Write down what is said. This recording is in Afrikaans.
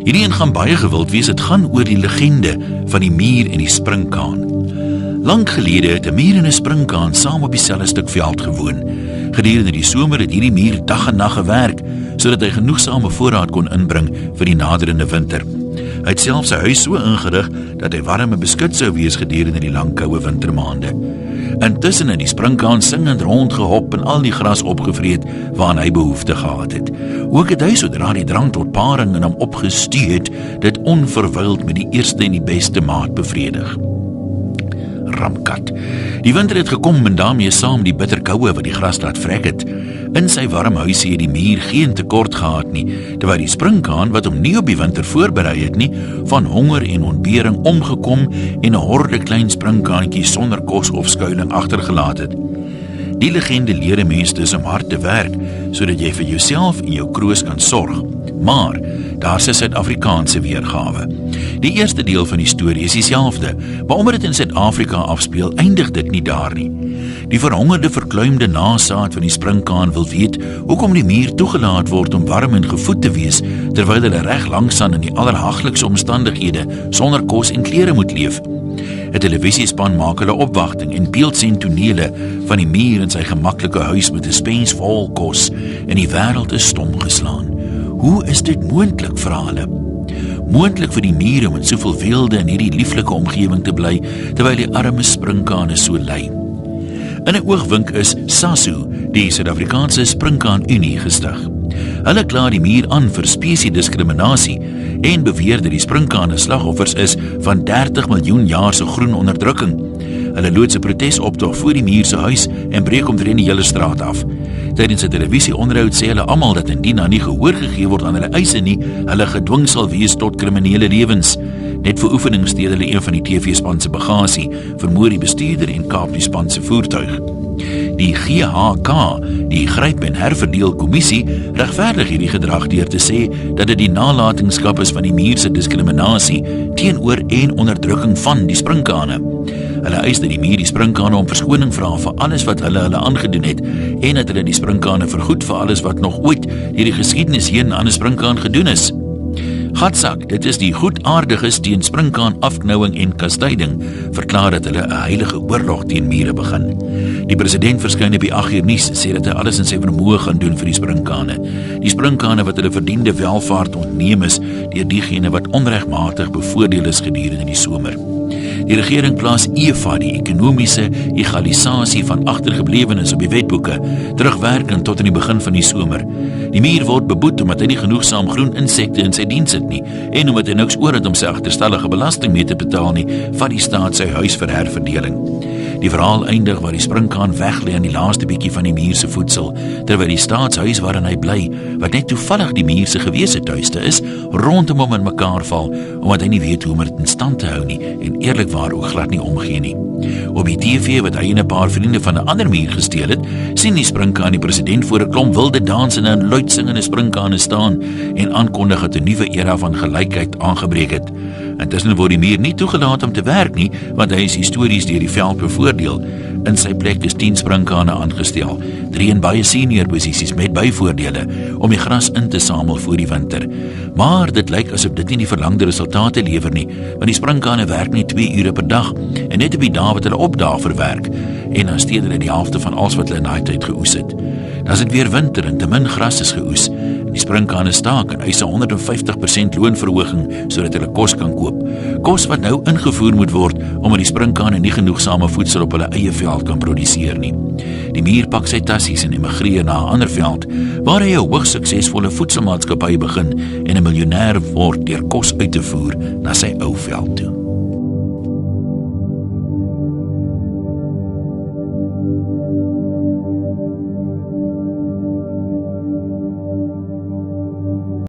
Hierdie een gaan baie gewild wees, dit gaan oor die legende van die mier en die springkaan. Lang gelede het 'n mier en 'n springkaan saam op dieselfde stuk veld gewoon. Gedurende die somer het hierdie mier dag en nag gewerk, sodat hy genoegsame voorraad kon inbring vir die naderende winter. Hy het selfs sy huis so ingerig, dat hy warm en beskut sou wees gedurende die lang koue wintermaande. Intussen het die springkaan singend rondgehop en al die gras opgevreet waaraan hy behoefte gehad het. Ook het hy sodra die drang tot paring in hom opgestuur het, dit onverwyld met die eerste en die beste maat bevredig. Ramkat. Die winter het gekom en daarmee saam die bitterkoue wat die gras laat vrek het. In sy warm huisie het die mier geen tekort gehad nie, terwyl die springkaan, wat hom nie op die winter voorberei het nie, van honger en ontbering omgekom en 'n horde klein springkaantjies sonder kos of skuiling agtergelaat het. Die legende leer 'n mens dus om hard te werk, sodat jy vir jouself en jou kroos kan sorg. Maar, daar's 'n Suid-Afrikaanse weergawe. Die eerste deel van die storie is dieselfde, maar omdat dit in Suid-Afrika afspeel, eindig dit nie daar nie. Die verhongerde, verkluimde nasaad van die springkaan wil weet hoekom die mier toegelaat word om warm en gevoed te wees, terwyl hulle reg langsaan in die allerhaglikste omstandighede sonder kos en klere moet leef. 'n Televisiespan maak hulle opwagting en beeldsien tonele van die mier in sy gemaklike huis met 'n spens vol kos en die wêreld is stom geslaan. Hoe is dit moontlik, vra hulle? Moontlik vir die mier om in soveel weelde in hierdie lieflike omgewing te bly, terwyl die arme springkane so ly. In 'n oogwink is SASU, die Suid-Afrikaanse Springkaan Unie, gestig. Hulle kla die mier aan vir spesiediskriminasie en beweer dat die springkane slagoffers is van 30 miljoen jaar se groen onderdrukking. Hulle loods 'n protesoptog voor die mier se huis en breek omtrent die hele straat af. Tydens 'n televisieonderhoud sê hulle almal dat indien daar nie gehoor gegee word aan hulle eise nie, hulle gedwing sal wees tot kriminele lewens. Net vir oefening steel hulle een van die TV-span se bagasie, vermoor die bestuurder en kaap die span se voertuig. Die GHK, die Gryp en Herverdeel Kommissie, regverdig hierdie gedrag deur te sê dat dit die nalatenskap is van die mier se diskriminasie teenoor en onderdrukking van die springkane. Hulle eis dat die mier die springkane om verskoning vra vir alles wat hulle aangedoen het en dat hulle die springkane vergoed vir alles wat nog ooit deur die geskiedenis heen aan 'n springkaan gedoen is. Gatsak, dit is die goedaardiges teen springkaan afknouing en kastyding, verklaar dat hulle 'n heilige oorlog teen mure begin. Die president verskyn op die 8 uur nuus, sê dat hy alles in sy vermoë gaan doen vir die springkane. Die springkane wat hulle verdiende welvaart ontneem is deur diegene wat onregmatig bevoordeel is gedurende die somer. Die regering plaas EVA, die ekonomiese egalisasie van agtergeblewenes op die wetboeke, terugwerkend tot in die begin van die somer. Die mier word beboet omdat hy nie genoegsaam groen insekte in sy diens het nie, en omdat hy niks oor het om sy agterstallige belasting mee te betaal nie, vat die staat sy huis vir herverdeling. Die verhaal eindig waar die springkaan weglê aan die laaste bietjie van die mier se voedsel, terwyl die staatshuis waarin hy bly, wat net toevallig die mier se gewese tuiste is, rondom hom in mekaar val, omdat hy nie weet hoe om dit in stand te hou nie, en eerlikwaar ook glad nie omgee nie. Op die TV wat hy en 'n paar vriende van 'n ander mier gesteel het, sien die springkaan die president voor 'n klomp wilde dansende en luidsingende springkane staan en aankondig dat 'n nuwe era van gelykheid aangebreek het. Intussen word die mier nie toegelaat om te werk nie, want hy is histories deur die veld bevoordeel. In sy plek is 10 springkane aangestel, 3 in baie senior posisies met byvoordele, om die gras in te samel voor die winter. Maar dit lyk asof dit nie die verlangde resultate lewer nie, want die springkane werk net 2 ure per dag, en net op die dae wat hulle opdaag vir werk, en dan steel hulle die helfte van alles wat hulle in daai tyd geoes het. Dan is dit weer winter en te min gras is geoes, en die springkane staak en eis 150% loonverhoging sodat hulle kos kan koop. Kos wat nou ingevoer moet word omdat die springkane nie genoegsame voedsel op hulle eie veld kan produseer nie. Die mier pak sy tassies en emigreer na 'n ander veld waar hy 'n hoogs suksesvolle voedselmaatskappy begin en 'n miljonair word deur kos uit te voer na sy ou veld toe.